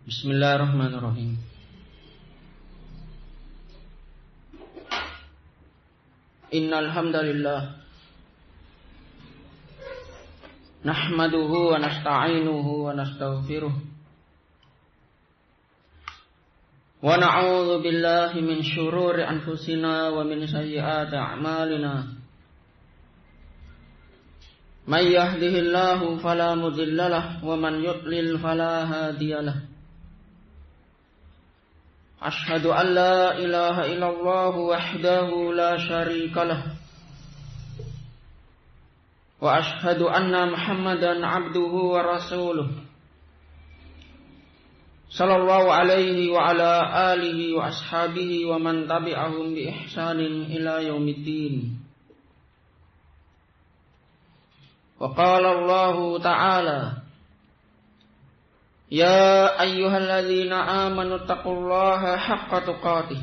Bismillahirrahmanirrahim. Innal hamdalillah nahmaduhu wa nasta'inuhu wa nastaghfiruh wa na'udzu billahi min syururi anfusina wa min sayyiati a'malina. May yahdihillahu fala mudilla lahu wa man yudlil fala hadiya lahu. Ashhadu an la ilaha illallah wahdahu la syarika lah wa ashhadu anna Muhammadan abduhu wa rasuluh sallallahu alaihi wa ala alihi wa ashabihi wa man tabi'ahum bi ihsanin ila yaumiddin. Wa qala Allah ta'ala, ya ayyuhalladzina amanu taqullaha haqqa tuqatih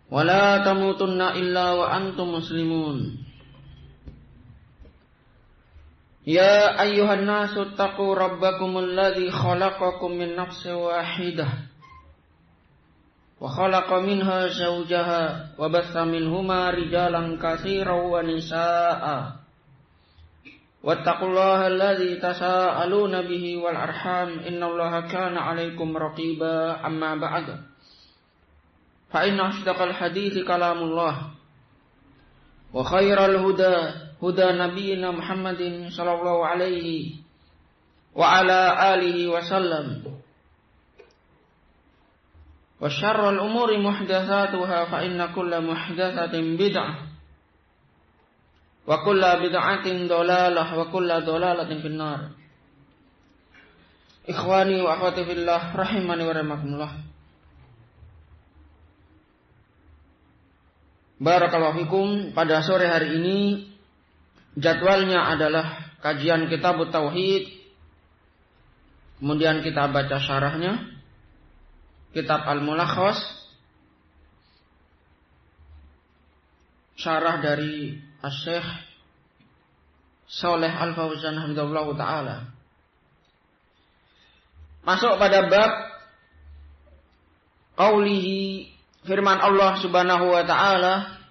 wa la tamutunna illa wa antum muslimun. Ya ayyuhan nasu taqu rabbakumul ladzi khalaqakum min nafsin wahidah wa khalaqa minha zawjaha wa bassa minhuma rijalan katsiran wa nisaa'a. Wattaqullaha alladzi tasaaluna bihi wal arham innallaha kana 'alaikum raqiba. Amma ba'd. Fa inna asdaqal hadithi kalamullah wa khairal huda nabiyyina Muhammadin sallallahu alaihi wa ala alihi wa sallam. Wa syarrul umuri muhdatsatuha fa inna kulla muhdatsatin bid'ah wa kulla bid'atin dhalalah wa kulla dhalalatin finnar. Ikhwani wa akhwati fillah rahimani wa rahimakumullah. Barakallahu fikum. Pada sore hari ini jadwalnya adalah kajian kitab tauhid, kemudian kita baca syarahnya, kitab Al-Mulakhas, syarah dari Asy-Syaikh Shalih Al-Fauzan hafizahullah ta'ala. Masuk pada bab qaulihi, firman Allah subhanahu wa ta'ala,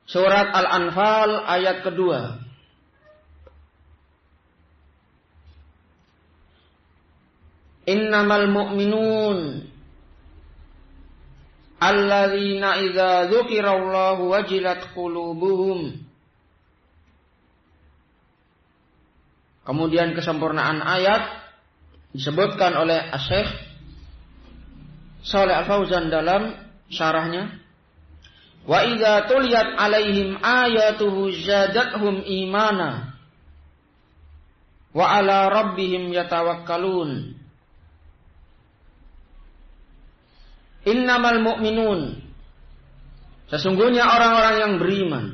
surat Al-Anfal ayat kedua. Innamal mu'minun alladzina idza dzukirallahu wajilat qulubuhum. Kemudian kesempurnaan ayat disebutkan oleh Asy-Syaikh Shalih Al-Fauzan dalam syarahnya. Wa idza tuliyat alaihim ayatuhu zadathum imana wa ala rabbihim yatawakkalun. Innamal mu'minun, sesungguhnya orang-orang yang beriman,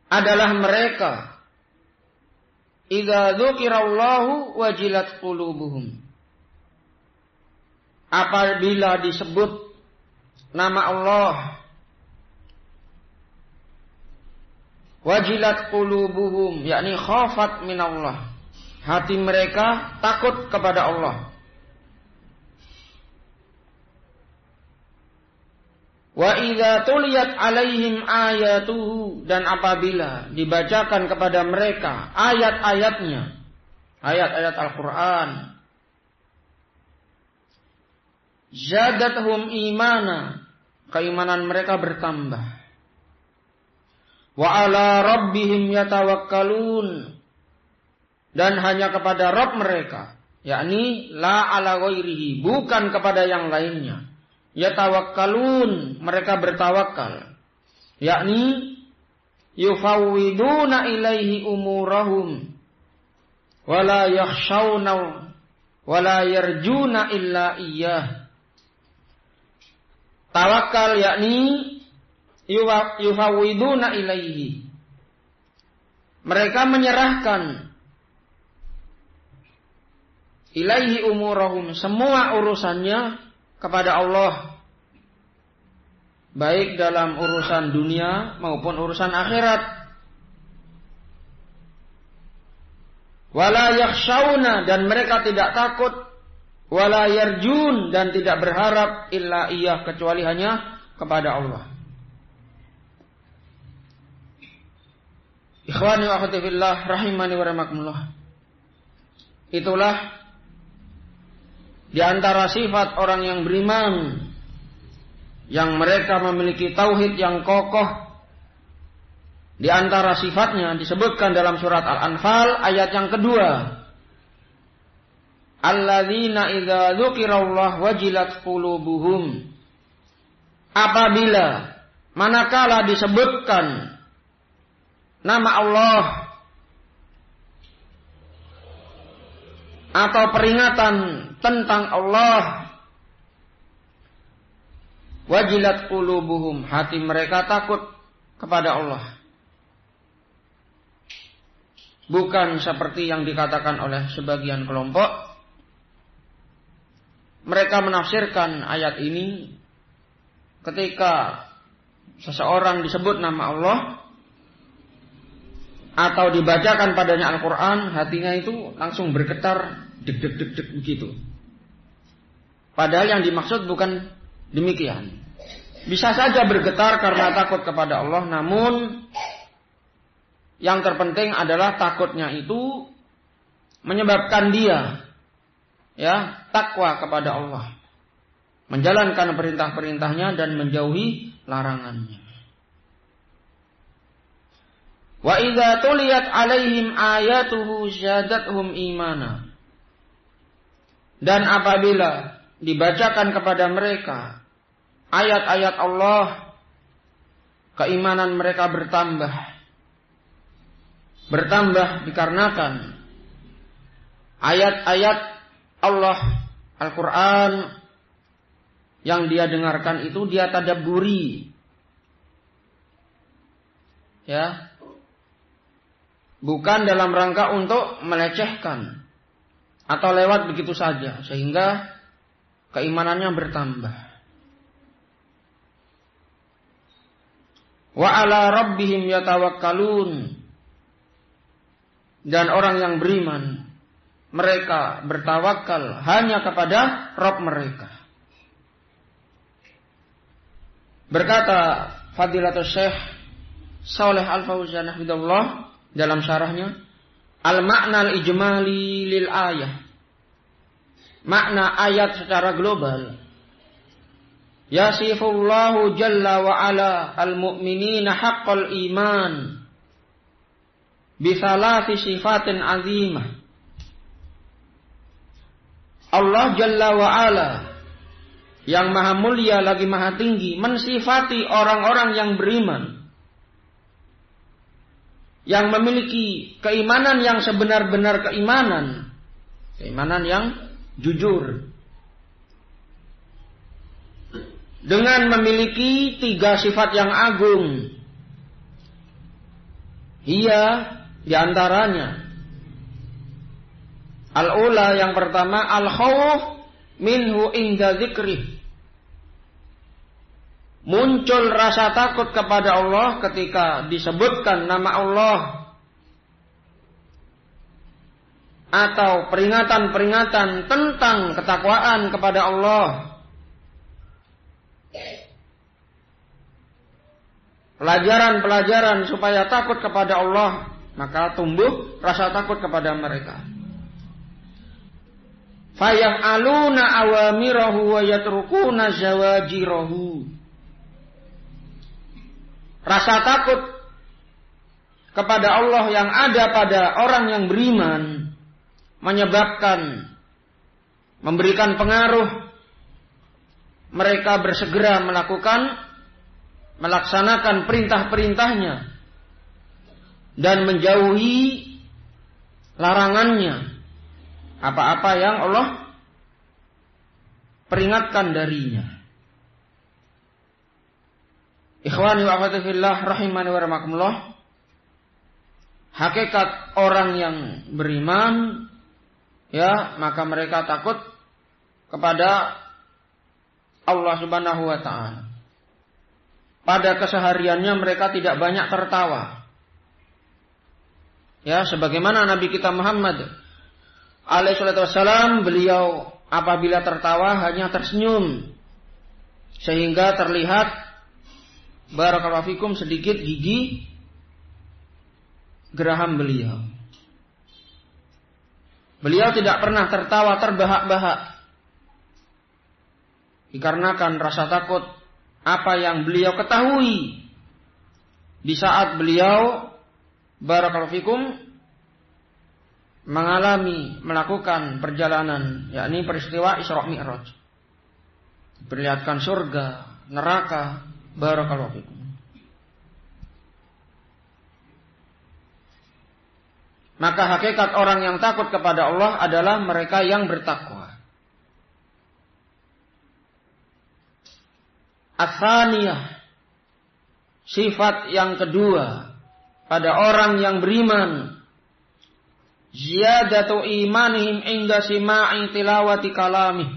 adalah mereka idza dzukirallahu wajilat qulubuhum, apabila disebut nama Allah, wajilat qulubuhum, yakni khafat minallah, hati mereka takut kepada Allah. Wa idza tuliyat alaihim ayatuhu, dan apabila dibacakan kepada mereka ayat-ayatnya, ayat-ayat Al-Quran, zadathum imana, keimanan mereka bertambah. Wa ala rabbihim yatawakkalun, dan hanya kepada Rabb mereka, yakni la ala ghairihi, bukan kepada yang lainnya. Yatawakkalun, mereka bertawakal, yakni yufawwiduna ilaihi umurahum wala yakhshawna wala yarjuna illa iyyah. Tawakal yakni yufawwiduna ilaihi, mereka menyerahkan ilaihi umurahum, semua urusannya kepada Allah, baik dalam urusan dunia maupun urusan akhirat. Wala yakhshawna, dan mereka tidak takut, wala yarjun, dan tidak berharap illa iyah, kecuali hanya kepada Allah. Ikhwani wa akhwati fillah rahimani wa rahimakumullah. Itulah di antara sifat orang yang beriman, yang mereka memiliki tauhid yang kokoh. Di antara sifatnya disebutkan dalam surat Al-Anfal ayat yang kedua. Alladzina idza dzukirallah wajilat qulubuhum. Apabila manakala disebutkan nama Allah atau peringatan tentang Allah, wajilat qulubuhum, hati mereka takut kepada Allah. Bukan seperti yang dikatakan oleh sebagian kelompok. Mereka menafsirkan ayat ini ketika seseorang disebut nama Allah atau dibacakan padanya Al-Quran, hatinya itu langsung bergetar, deg-deg-deg-deg begitu. Padahal yang dimaksud bukan demikian. Bisa saja bergetar karena takut kepada Allah, namun yang terpenting adalah takutnya itu menyebabkan dia takwa kepada Allah, menjalankan perintah-perintahnya dan menjauhi larangannya. Wa idza tuliyat alaihim ayatuhu zadatuhum imana. Dan apabila dibacakan kepada mereka ayat-ayat Allah, keimanan mereka bertambah. Bertambah dikarenakan ayat-ayat Allah Al-Quran yang dia dengarkan itu dia tadabburi, ya, bukan dalam rangka untuk melecehkan atau lewat begitu saja, sehingga keimanannya bertambah. Wa ala rabbihim yatawakkalun. Dan orang yang beriman, mereka bertawakal hanya kepada Rabb mereka. Berkata Fadilatul Syekh Shalih Al-Fauzan hafizahullah dalam syarahnya, al-makna al-ijmali lil ayah. Makna ayat secara global. Yasifullahu jalla wa ala al-mu'minina haqqal iman bisalati sifatin azimah. Allah Jalla wa Ala yang maha mulia lagi maha tinggi mensifati orang-orang yang beriman, yang memiliki keimanan yang sebenar-benar keimanan, keimanan yang jujur, dengan memiliki 3 sifat yang agung. Ia di antaranya al-ula, yang pertama, al-khawf minhu inda dzikrih. Muncul rasa takut kepada Allah ketika disebutkan nama Allah atau peringatan-peringatan tentang ketakwaan kepada Allah. Pelajaran-pelajaran supaya takut kepada Allah, maka tumbuh rasa takut kepada mereka. Fayaf'aluna awamirahu wa yatrukuna zawajirahu. Rasa takut kepada Allah yang ada pada orang yang beriman menyebabkan, memberikan pengaruh mereka bersegera melaksanakan perintah-perintahnya dan menjauhi larangannya, apa-apa yang Allah peringatkan darinya. Ikhwani wa akhwati fillah rahimani wa rahimakumullah. Hakikat orang yang beriman, ya, maka mereka takut kepada Allah Subhanahu wa taala. Pada kesehariannya mereka tidak banyak tertawa. Ya, sebagaimana Nabi kita Muhammad alaihi salatu wassalam, beliau apabila tertawa hanya tersenyum sehingga terlihat barakallahu fikum sedikit gigi geraham beliau. Beliau tidak pernah tertawa terbahak-bahak dikarenakan rasa takut apa yang beliau ketahui di saat beliau barakallahu fikum melakukan perjalanan, yakni peristiwa Isra Mi'raj. Perlihatkan surga, neraka, barakallahu fikum. Maka hakikat orang yang takut kepada Allah adalah mereka yang bertakwa. Ats-tsaniyah, sifat yang kedua pada orang yang beriman, ziyadatu imanihim inda sima'i tilawati kalamih.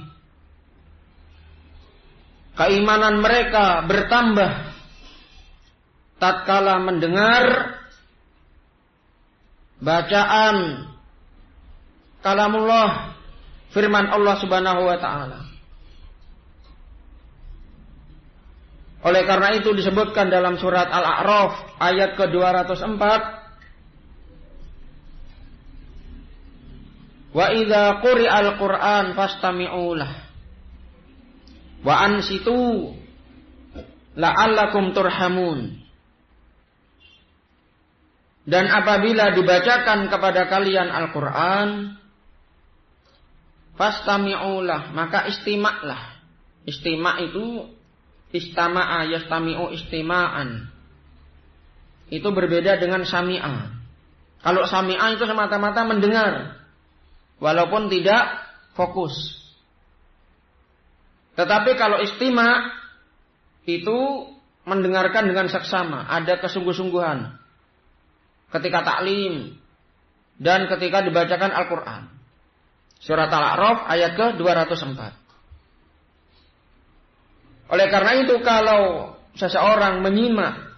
Keimanan mereka bertambah tatkala mendengar bacaan kalamullah, firman Allah Subhanahu wa taala. Oleh karena itu disebutkan dalam surat Al-A'raf ayat ke-204, wa idza quri'al Qur'an fastami'u lah wa ansitu la'allakum turhamun. Dan apabila dibacakan kepada kalian Al-Quran, fastami'ulah, maka istimaklah. Istimak itu istama'a yastami'u istima'an. Itu berbeda dengan sami'a. Kalau sami'a itu semata-mata mendengar, walaupun tidak fokus. Tetapi kalau istima' itu mendengarkan dengan seksama, ada kesungguh-sungguhan ketika taklim dan ketika dibacakan Al-Quran. Surat Al-A'raf ayat ke-204. Oleh karena itu kalau seseorang menyimak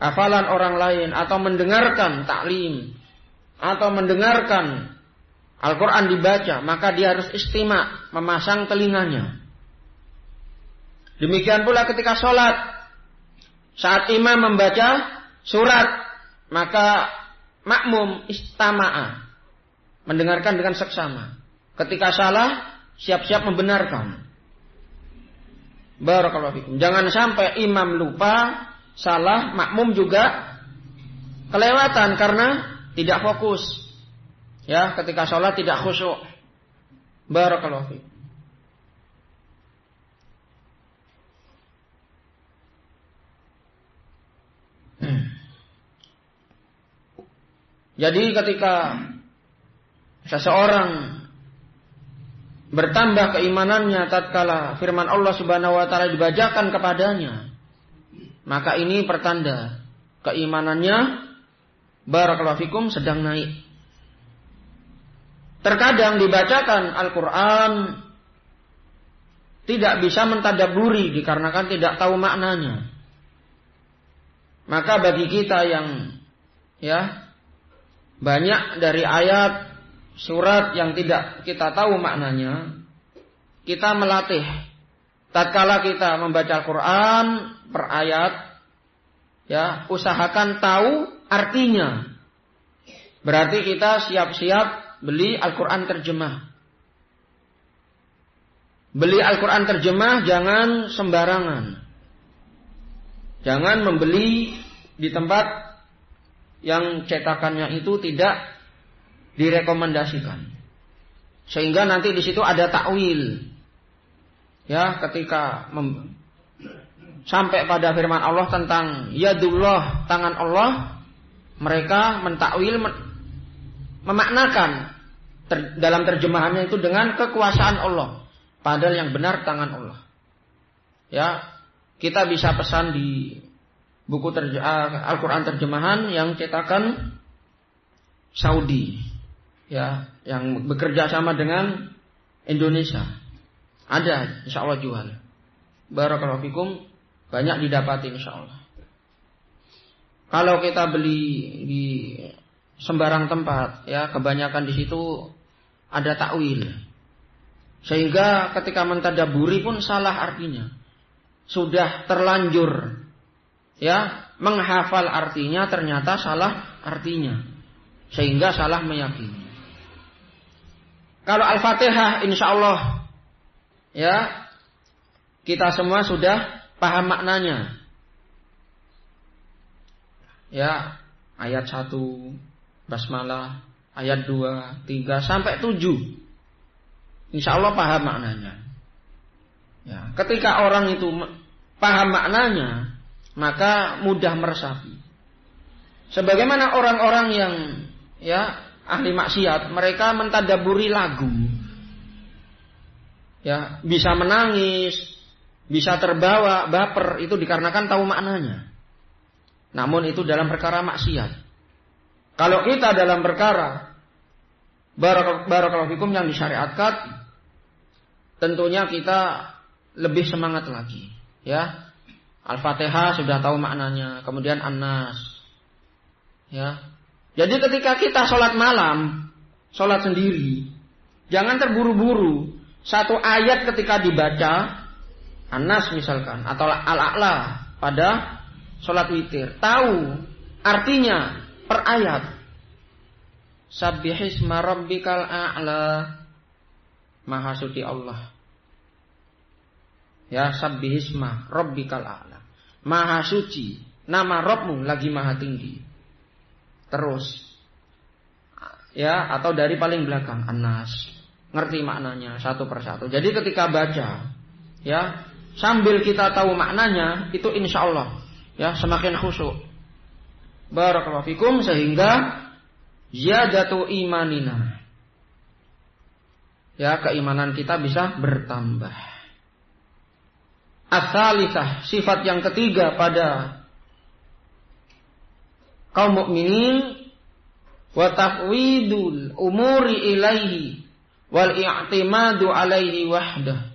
hafalan orang lain atau mendengarkan taklim atau mendengarkan Al-Quran dibaca, maka dia harus istimak, memasang telinganya. Demikian pula ketika sholat, saat imam membaca surat, maka makmum istama'a, mendengarkan dengan seksama. Ketika salah, siap-siap membenarkan. Barakallahu fikum. Jangan sampai imam lupa, salah, makmum juga kelewatan karena tidak fokus. Ya, ketika sholat tidak khusyuk. Barakallahu fikum. Jadi ketika seseorang bertambah keimanannya tatkala firman Allah Subhanahu wa taala dibacakan kepadanya, maka ini pertanda keimanannya barakallahu fikum sedang naik. Terkadang dibacakan Al-Quran tidak bisa mentadabburi dikarenakan tidak tahu maknanya. Maka bagi kita yang banyak dari ayat surat yang tidak kita tahu maknanya, kita melatih tatkala kita membaca Al-Quran per ayat, usahakan tahu artinya. Berarti kita siap-siap beli Al-Quran terjemah. Beli Al-Quran terjemah jangan sembarangan. Jangan membeli di tempat yang cetakannya itu tidak direkomendasikan. Sehingga nanti di situ ada takwil. Ya, ketika sampai pada firman Allah tentang yadullah, tangan Allah, mereka mentakwil, memaknakan dalam terjemahannya itu dengan kekuasaan Allah. Padahal yang benar tangan Allah. Ya, kita bisa pesan di buku Al-Quran terjemahan yang cetakan Saudi, ya, yang bekerja sama dengan Indonesia. Ada, insya Allah jual. Barakallahu fikum, banyak didapati insya Allah. Kalau kita beli di sembarang tempat, ya, kebanyakan di situ ada takwil. Sehingga ketika mentadaburi pun salah artinya. Sudah terlanjur, ya, menghafal artinya, ternyata salah artinya. Sehingga salah meyakini. Kalau Al-Fatihah insyaallah, ya, kita semua sudah paham maknanya. Ya, ayat 1 basmalah, ayat 2, 3 sampai 7. Insyaallah paham maknanya. Ya, ketika orang itu paham maknanya, maka mudah meresapi. Sebagaimana orang-orang yang, ya, ahli maksiat, mereka mentadaburi lagu. Ya, bisa menangis, bisa terbawa, baper, itu dikarenakan tahu maknanya. Namun itu dalam perkara maksiat. Kalau kita dalam perkara barakallahu fikum yang disyariatkan, tentunya kita lebih semangat lagi, ya. Al-Fatihah sudah tahu maknanya, kemudian An-Nas. Ya. Jadi ketika kita sholat malam, sholat sendiri, jangan terburu-buru. Satu ayat ketika dibaca, An-Nas misalkan, atau Al-A'la pada sholat witir, tahu artinya per ayat. Sabbihisma rabbikal a'la, maha suci Allah. Ya, sabbihisma rabbikal a'la, maha suci, nama Rabbmu lagi maha tinggi. Terus, ya, atau dari paling belakang An-Nas, ngerti maknanya satu persatu. Jadi ketika baca, ya, sambil kita tahu maknanya, itu insyaallah, ya, semakin khusyuk. Barakallahu fikum, sehingga ziyadatu imanina, ya, keimanan kita bisa bertambah. Ats-tsalitsah, sifat yang ketiga pada kaum mukminin, wa tafwidul umuri ilaihi wal i'timadu alaihi wahdah.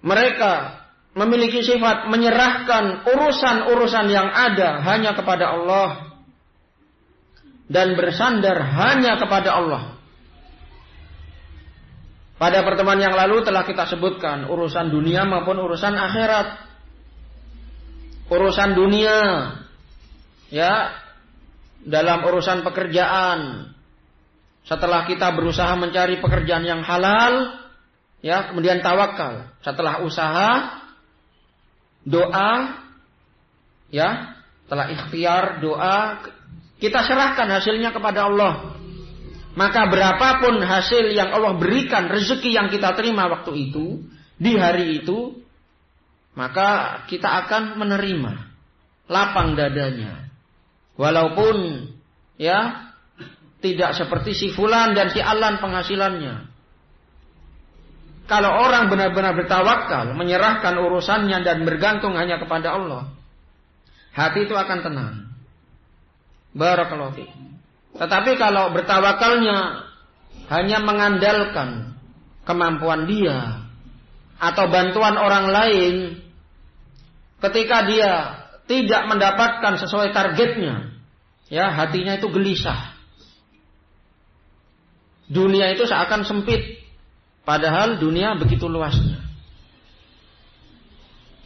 Mereka memiliki sifat menyerahkan urusan-urusan yang ada hanya kepada Allah dan bersandar hanya kepada Allah. Pada pertemuan yang lalu telah kita sebutkan urusan dunia maupun urusan akhirat. Urusan dunia, ya, dalam urusan pekerjaan, setelah kita berusaha mencari pekerjaan yang halal, ya, kemudian tawakal. Setelah usaha, doa, ya, setelah ikhtiar, doa, kita serahkan hasilnya kepada Allah. Maka berapapun hasil yang Allah berikan, rezeki yang kita terima waktu itu, di hari itu, maka kita akan menerima, lapang dadanya. Walaupun, ya, tidak seperti si fulan dan si alan penghasilannya. Kalau orang benar-benar bertawakal, menyerahkan urusannya dan bergantung hanya kepada Allah, hati itu akan tenang. Barakallahu fiikum. Tetapi kalau bertawakalnya hanya mengandalkan kemampuan dia atau bantuan orang lain, ketika dia tidak mendapatkan sesuai targetnya, ya, hatinya itu gelisah. Dunia itu seakan sempit, padahal dunia begitu luasnya.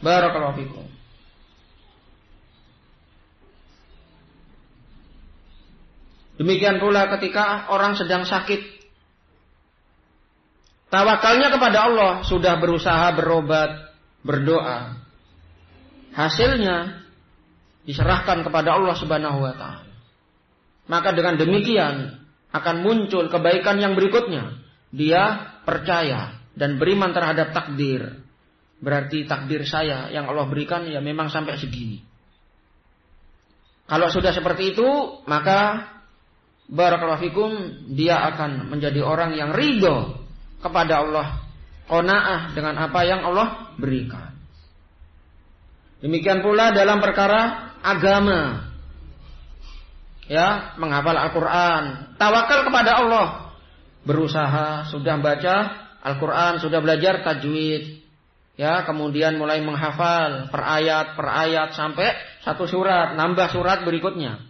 Barakallahu fikum. Demikian pula ketika orang sedang sakit, tawakalnya kepada Allah, sudah berusaha berobat, berdoa, hasilnya diserahkan kepada Allah Subhanahu wa taala. Maka dengan demikian akan muncul kebaikan yang berikutnya. Dia percaya dan beriman terhadap takdir. Berarti takdir saya yang Allah berikan ya memang sampai segini. Kalau sudah seperti itu, maka barakallahu fikum, dia akan menjadi orang yang ridho kepada Allah, qanaah dengan apa yang Allah berikan. Demikian pula dalam perkara agama, ya, menghafal Al-Quran, tawakal kepada Allah, berusaha, sudah baca Al-Quran, sudah belajar tajwid, Ya, kemudian mulai menghafal per ayat sampai satu surat, nambah surat berikutnya.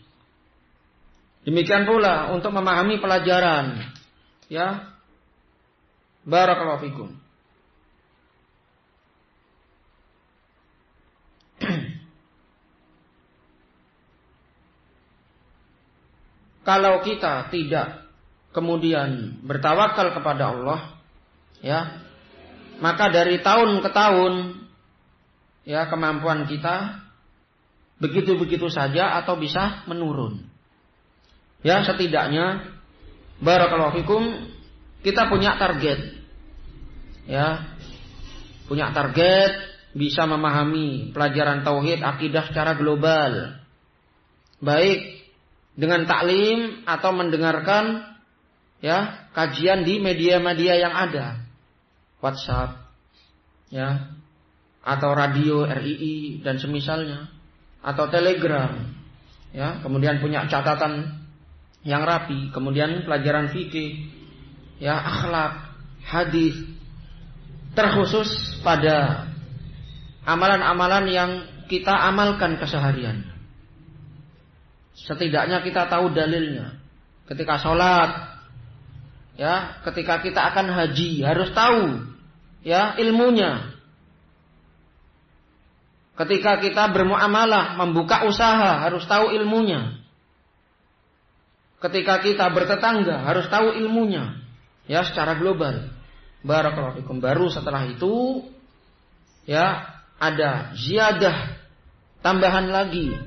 Demikian pula untuk memahami pelajaran. Ya. Barakallahu fikum. Kalau kita tidak kemudian bertawakal kepada Allah, ya, maka dari tahun ke tahun, ya, kemampuan kita begitu-begitu saja atau bisa menurun. Ya, setidaknya barakallahu fikum kita punya target. Ya. Punya target bisa memahami pelajaran tauhid, akidah secara global. Baik dengan taklim atau mendengarkan, ya, kajian di media-media yang ada. WhatsApp, ya, atau radio RII dan semisalnya, atau Telegram, ya, kemudian punya catatan yang rapi, kemudian pelajaran fikih, ya, akhlak, hadis, terkhusus pada amalan-amalan yang kita amalkan keseharian. Setidaknya kita tahu dalilnya. Ketika sholat, ya, ketika kita akan haji harus tahu, ya, ilmunya. Ketika kita bermuamalah, membuka usaha harus tahu ilmunya. Ketika kita bertetangga harus tahu ilmunya, ya, secara global. Barakallahu fikum. Baru setelah itu, ya, ada ziyadah, tambahan lagi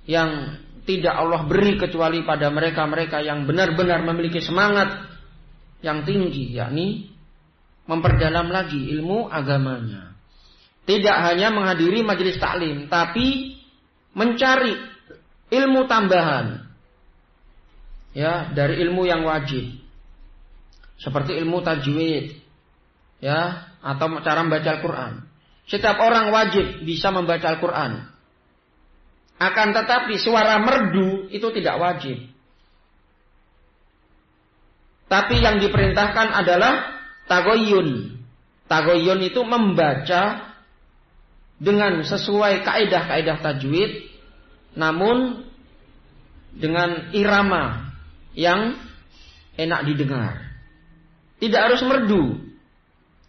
yang tidak Allah beri kecuali pada mereka-mereka yang benar-benar memiliki semangat yang tinggi, yakni memperdalam lagi ilmu agamanya. Tidak hanya menghadiri majelis taklim, tapi mencari ilmu tambahan, ya, dari ilmu yang wajib, seperti ilmu tajwid, ya, atau cara membaca Al-Quran. Setiap orang wajib bisa membaca Al-Quran. Akan tetapi suara merdu itu tidak wajib. Tapi yang diperintahkan adalah tagoyun. Tagoyun itu membaca dengan sesuai kaidah-kaidah tajwid, namun dengan irama yang enak didengar. Tidak harus merdu.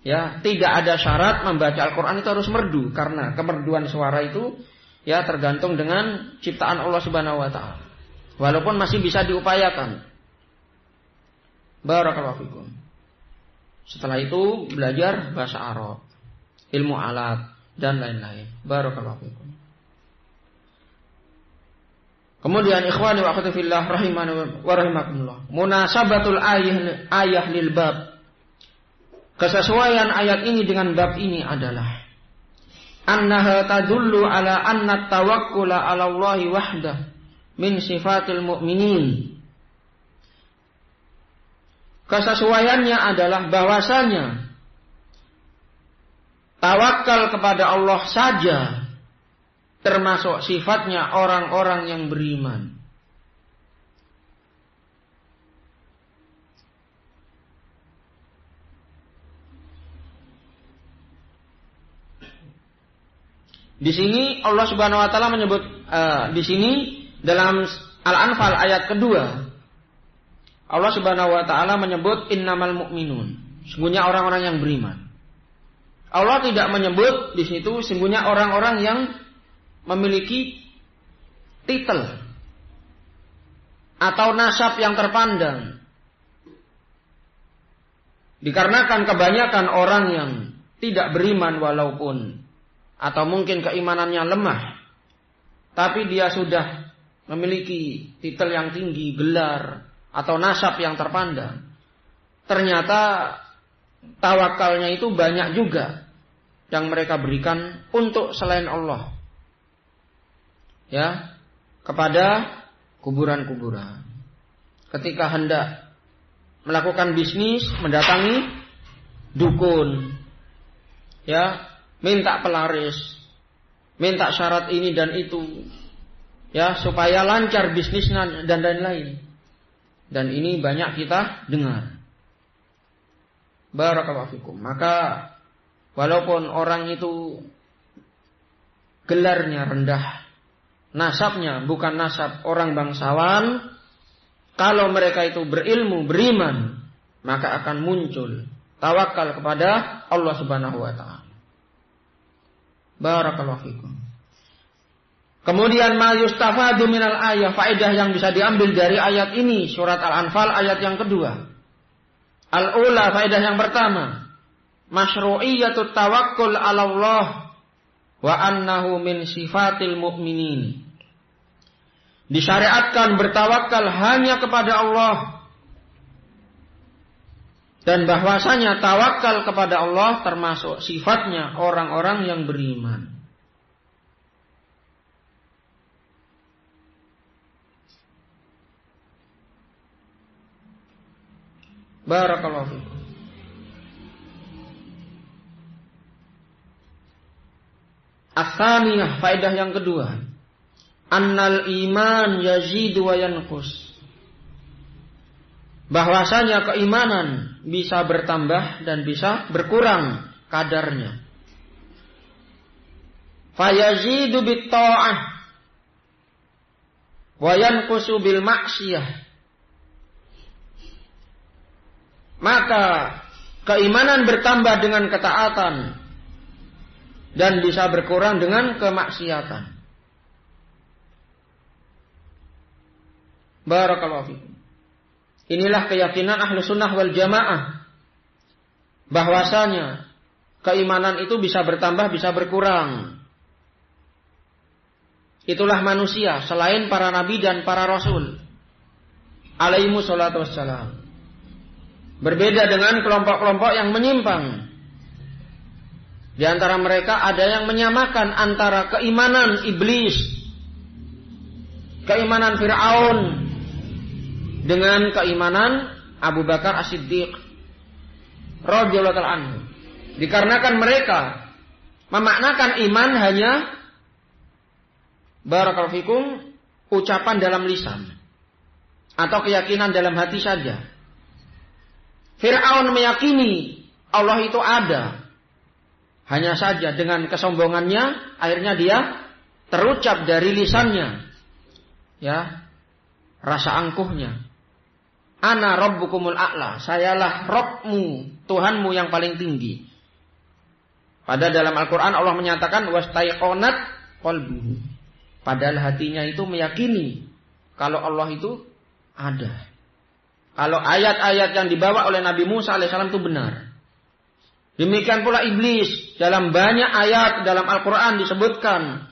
Ya, tidak ada syarat membaca Al-Quran itu harus merdu, karena kemerduan suara itu, ya, tergantung dengan ciptaan Allah Subhanahu wa taala. Walaupun masih bisa diupayakan. Barakallahu fikum. Setelah itu belajar bahasa Arab, ilmu alat dan lain-lain. Barakallahu fikum. Kemudian ikhwani wa akhwati fillah rahimani wa rahimakumullah. Munasabatul ayah lil bab. Kesesuaian ayat ini dengan bab ini adalah annaha tadullu ala anna tawakkula ala Allahi wahdah min sifatil mu'minin. Kesesuaiannya adalah bahwasanya tawakal kepada Allah saja termasuk sifatnya orang-orang yang beriman. Di sini Allah Subhanahu wa taala menyebut di sini dalam Al-Anfal ayat kedua, Allah Subhanahu wa taala menyebut innamal mu'minun, sungguhnya orang-orang yang beriman. Allah tidak menyebut di situ sungguhnya orang-orang yang memiliki titel atau nasab yang terpandang. Dikarenakan kebanyakan orang yang tidak beriman walaupun atau mungkin keimanannya lemah, tapi dia sudah memiliki titel yang tinggi, gelar atau nasab yang terpandang. Ternyata tawakalnya itu banyak juga yang mereka berikan untuk selain Allah, ya, kepada kuburan-kuburan. Ketika hendak melakukan bisnis, mendatangi dukun, ya, minta pelaris, minta syarat ini dan itu, ya, supaya lancar bisnisnya dan lain-lain. Dan ini banyak kita dengar. Barakallahu fikum. Maka walaupun orang itu gelarnya rendah, nasabnya bukan nasab orang bangsawan, kalau mereka itu berilmu, beriman, maka akan muncul tawakal kepada Allah Subhanahu wa taala. Barakallahu fikum. Kemudian ma yustafadu minal ayah, faedah yang bisa diambil dari ayat ini, surat Al-Anfal ayat yang kedua. Al-ula, faedah yang pertama, masyru'iyyatut tawakkul 'ala Allah wa annahu min sifatil mu'minin. Disyariatkan bertawakal hanya kepada Allah dan bahwasanya tawakal kepada Allah termasuk sifatnya orang-orang yang beriman. Barakallahu fikum. Ats-tsaniyah, faedah yang kedua, annal iman yazidu wa yanqus. Bahwasanya keimanan bisa bertambah dan bisa berkurang kadarnya. Fayazidu bit ta'ah wa yanqusu bil ma'siyah. Maka keimanan bertambah dengan ketaatan dan bisa berkurang dengan kemaksiatan. Barakallahu fikum. Inilah keyakinan ahlu sunnah wal jamaah, bahwasanya keimanan itu bisa bertambah, bisa berkurang. Itulah manusia selain para nabi dan para rasul alaihimu sholatu wassalam. Berbeda dengan kelompok-kelompok yang menyimpang. Di antara mereka ada yang menyamakan antara keimanan iblis, keimanan Fir'aun dengan keimanan Abu Bakar As-Siddiq radhiyallahu ta'ala anhu. Dikarenakan mereka memaknakan iman hanya barakallahu fikum ucapan dalam lisan atau keyakinan dalam hati saja. Fir'aun meyakini Allah itu ada, hanya saja dengan kesombongannya akhirnya dia terucap dari lisannya, ya, rasa angkuhnya. Ana rabbukumul a'la, sayalah Rabbmu, Tuhanmu yang paling tinggi. Pada dalam Al-Quran Allah menyatakan wastaiqonat qalbuhu. Padahal hatinya itu meyakini kalau Allah itu ada. Kalau ayat-ayat yang dibawa oleh Nabi Musa alaihissalam itu benar. Demikian pula iblis. Dalam banyak ayat dalam Al-Quran disebutkan,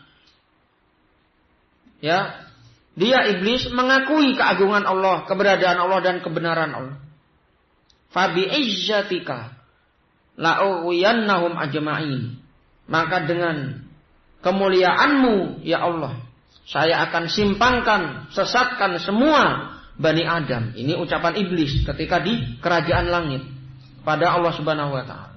ya, dia iblis mengakui keagungan Allah, keberadaan Allah dan kebenaran Allah. Fabi izzatika la'uwiyannahum ajma'in. Maka dengan kemuliaanmu ya Allah, saya akan simpangkan, sesatkan semua Bani Adam. Ini ucapan iblis ketika di kerajaan langit pada Allah Subhanahu wa taala.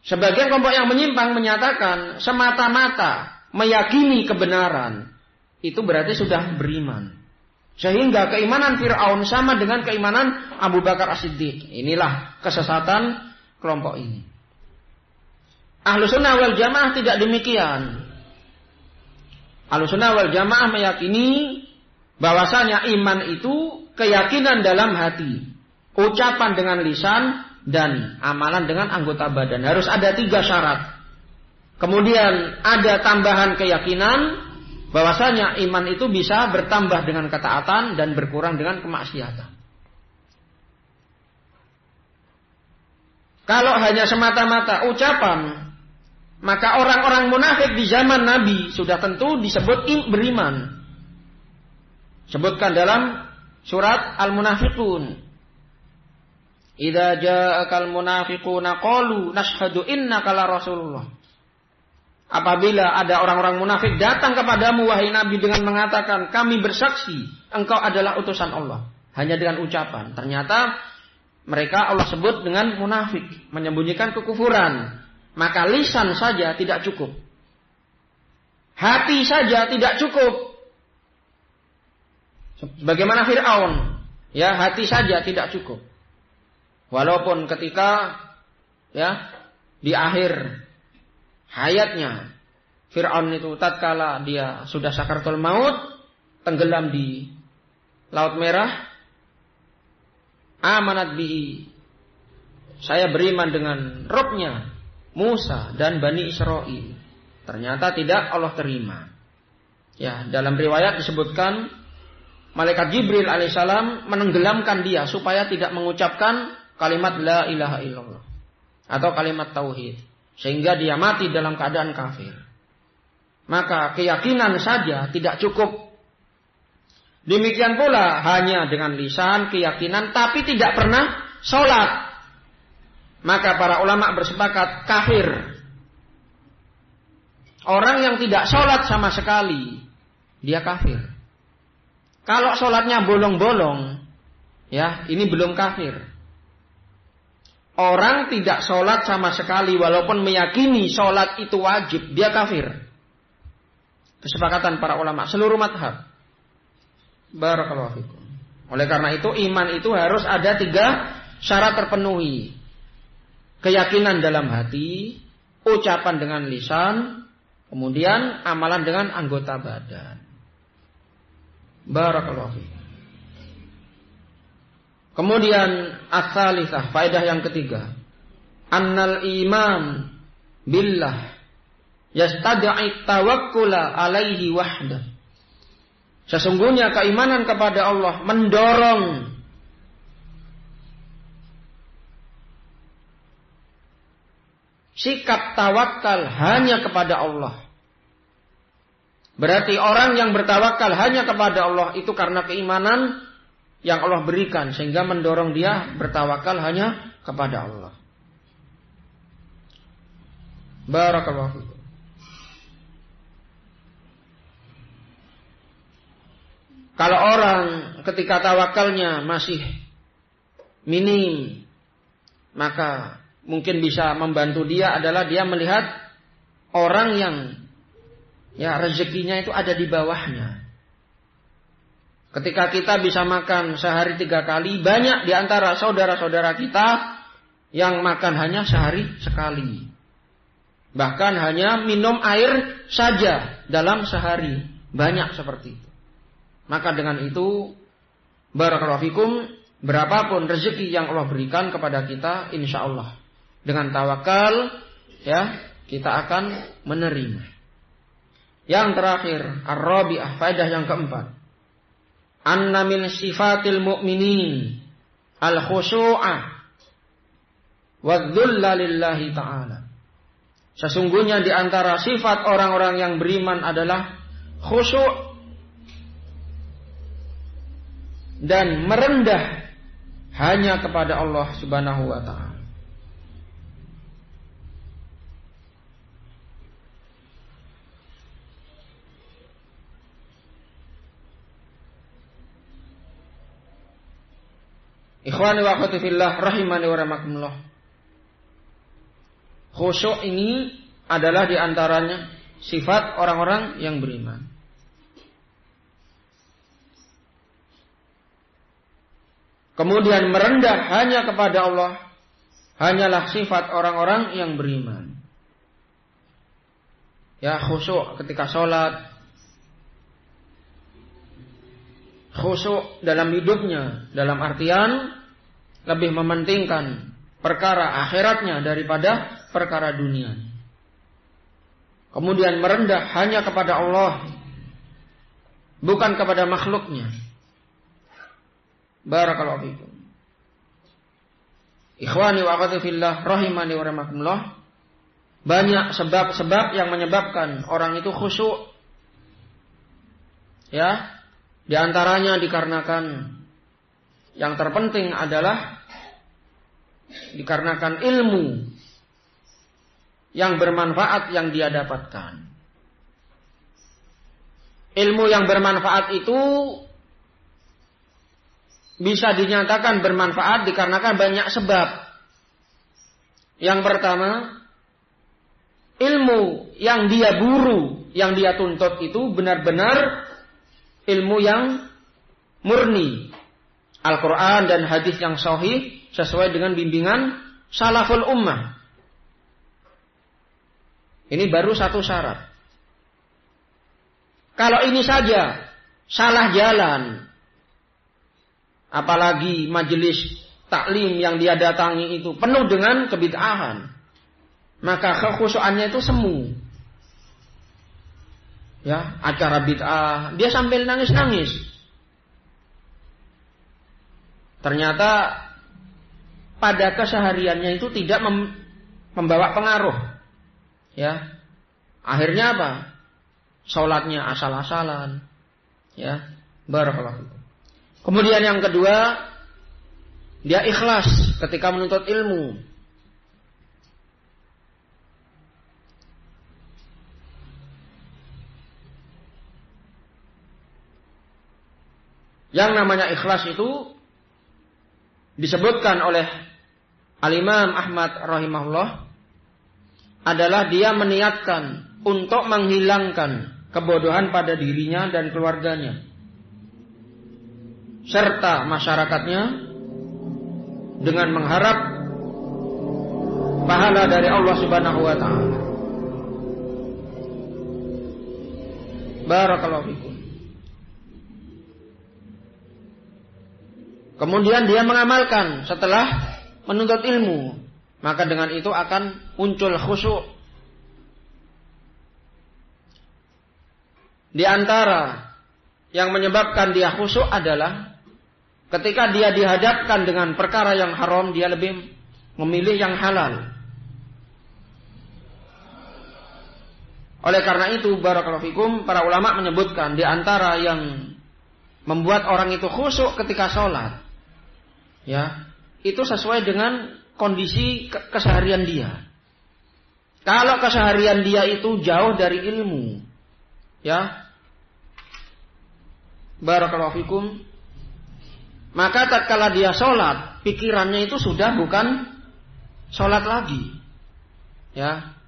Sebagian kelompok yang menyimpang menyatakan semata-mata meyakini kebenaran itu berarti sudah beriman. Sehingga keimanan Fir'aun sama dengan keimanan Abu Bakar As-Siddiq. Inilah kesesatan kelompok ini. Ahlussunnah wal jamaah tidak demikian. Ahlussunnah wal jamaah meyakini bahwasanya iman itu keyakinan dalam hati, ucapan dengan lisan, dan amalan dengan anggota badan. Harus ada 3 syarat. Kemudian ada tambahan keyakinan bahwasanya iman itu bisa bertambah dengan ketaatan dan berkurang dengan kemaksiatan. Kalau hanya semata-mata ucapan, maka orang-orang munafik di zaman Nabi sudah tentu disebut beriman. Sebutkan dalam surat Al-Munafiqun. Idza ja'akal munafiquna qalu nashhadu innaka la rasulullah. Apabila ada orang-orang munafik datang kepadamu wahai Nabi dengan mengatakan kami bersaksi engkau adalah utusan Allah, hanya dengan ucapan. Ternyata mereka Allah sebut dengan munafik, menyembunyikan kekufuran. Maka lisan saja tidak cukup, hati saja tidak cukup. Bagaimana Fir'aun, ya, hati saja tidak cukup. Walaupun ketika ya, di akhir hayatnya Fir'aun itu tatkala dia sudah sakaratul maut, tenggelam di Laut Merah, amanat bihi, saya beriman dengan Robnya Musa dan Bani Israel. Ternyata tidak Allah terima. Ya, dalam riwayat disebutkan malaikat Jibril alaihissalam menenggelamkan dia supaya tidak mengucapkan kalimat la ilaha illallah atau kalimat tauhid, sehingga dia mati dalam keadaan kafir. Maka keyakinan saja tidak cukup. Demikian pula hanya dengan lisan keyakinan tapi tidak pernah sholat, maka para ulama bersepakat kafir. Orang yang tidak sholat sama sekali, dia kafir. Kalau sholatnya bolong-bolong, ya, ini belum kafir. Orang tidak sholat sama sekali walaupun meyakini sholat itu wajib, dia kafir. Kesepakatan para ulama seluruh madhab. Barakallahu fikum. Oleh karena itu iman itu harus ada 3 syarat terpenuhi. Keyakinan dalam hati, ucapan dengan lisan, kemudian amalan dengan anggota badan. Barakallahu fikum. Kemudian as-salisah, faedah yang ketiga, annal iman billah yastad'i tawakkula alaihi wahdah. Sesungguhnya keimanan kepada Allah mendorong sikap tawakal hanya kepada Allah. Berarti orang yang bertawakal hanya kepada Allah itu karena keimanan yang Allah berikan, sehingga mendorong dia bertawakal hanya kepada Allah. Barakallahu fikum. Kalau orang ketika tawakalnya masih minim, maka mungkin bisa membantu dia adalah dia melihat orang yang ya rezekinya itu ada di bawahnya. Ketika kita bisa makan sehari 3 kali, banyak di antara saudara-saudara kita yang makan hanya sehari sekali. Bahkan hanya minum air saja dalam sehari. Banyak seperti itu. Maka dengan itu, barakallahu fikum, berapapun rezeki yang Allah berikan kepada kita, insya Allah dengan tawakal, ya, kita akan menerima. Yang terakhir, ar-rabi'ah, faedah yang keempat. Anna min sifatil mu'minin al-khusu'ah wa dhulla lillahi ta'ala. Sesungguhnya di antara sifat orang-orang yang beriman adalah khusu' dan merendah hanya kepada Allah Subhanahu wa ta'ala. Ikhwani wa akhwati fillah rahimani wa rahmakumullah. Khusyuk ini adalah di antaranya sifat orang-orang yang beriman. Kemudian merendah hanya kepada Allah hanyalah sifat orang-orang yang beriman. Ya, khusyuk ketika sholat, khusyuk dalam hidupnya, dalam artian lebih mementingkan perkara akhiratnya daripada perkara dunia. Kemudian merendah hanya kepada Allah, bukan kepada makhluknya. Barakallahu fikum. Ikhwani wa akhwati fillah rahimani wa rahmakumullah. Banyak sebab-sebab yang menyebabkan orang itu khusyuk. Ya, di antaranya dikarenakan yang terpenting adalah dikarenakan ilmu yang bermanfaat yang dia dapatkan. Ilmu yang bermanfaat itu bisa dinyatakan bermanfaat dikarenakan banyak sebab. Yang pertama, ilmu yang dia buru, yang dia tuntut itu benar-benar ilmu yang murni. Al-Quran dan hadis yang sahih sesuai dengan bimbingan salaful ummah. Ini baru satu syarat. Kalau ini saja salah jalan, apalagi majelis taklim yang dia datangi itu penuh dengan kebid'ahan, maka kekhusyuannya itu semu. Ya, acara bid'ah, dia sambil nangis-nangis. Ternyata pada kesehariannya itu tidak membawa pengaruh. Ya. Akhirnya apa? Salatnya asal-asalan. Ya. Barakallahu fikum. Kemudian yang kedua, dia ikhlas ketika menuntut ilmu. Yang namanya ikhlas itu disebutkan oleh Al-Imam Ahmad rahimahullah adalah dia meniatkan untuk menghilangkan kebodohan pada dirinya dan keluarganya serta masyarakatnya dengan mengharap pahala dari Allah Subhanahu wa taala. Barakallahu fikum. Kemudian dia mengamalkan setelah menuntut ilmu, maka dengan itu akan muncul khusyuk. Di antara yang menyebabkan dia khusyuk adalah ketika dia dihadapkan dengan perkara yang haram, dia lebih memilih yang halal. Oleh karena itu, barakallahu fikum, para ulama menyebutkan di antara yang membuat orang itu khusyuk ketika sholat, ya, itu sesuai dengan kondisi keseharian dia. Kalau keseharian dia itu jauh dari ilmu, ya, barakallahu fikum, maka tatkala dia sholat, pikirannya itu sudah bukan sholat lagi. Ya,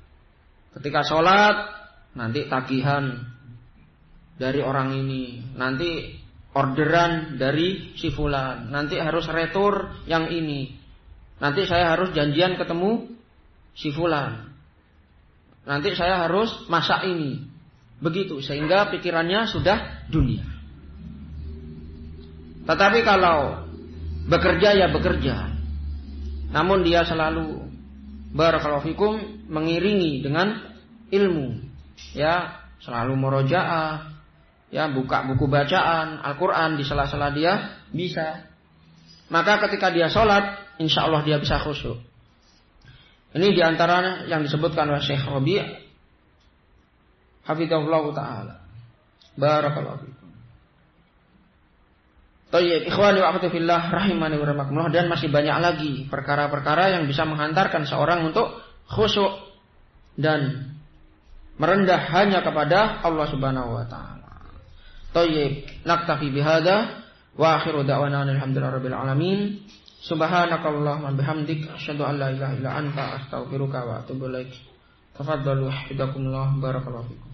ketika sholat nanti tagihan dari orang ini, nanti orderan dari si fulan, nanti harus retur yang ini, nanti saya harus janjian ketemu si fulan, nanti saya harus masak ini, begitu, sehingga pikirannya sudah dunia. Tetapi kalau bekerja ya bekerja, namun dia selalu barakallahu fikum mengiringi dengan ilmu, ya, selalu murojaah, ya, buka buku bacaan Al-Quran di sela-sela dia bisa, maka ketika dia sholat, insya Allah dia bisa khusyuk. Ini diantara yang disebutkan oleh Syekh Rabi' hafizahullah ta'ala. Barakallahu fikum. Tayyib, ikhwani wa akhwati fillah rahimani wa rahimakumullah, dan masih banyak lagi perkara-perkara yang bisa menghantarkan seorang untuk khusyuk dan merendah hanya kepada Allah Subhanahu wa taala. Tayyib, naktafi bihadza wa akhiru da'wana alhamdulillahirabbil alamin. Subhanakallahumma bihamdik asyhadu an la ilaha illa anta astaghfiruka wa atubu ilaik. Tafaddalu hafizakumullah, barakallahu fikum.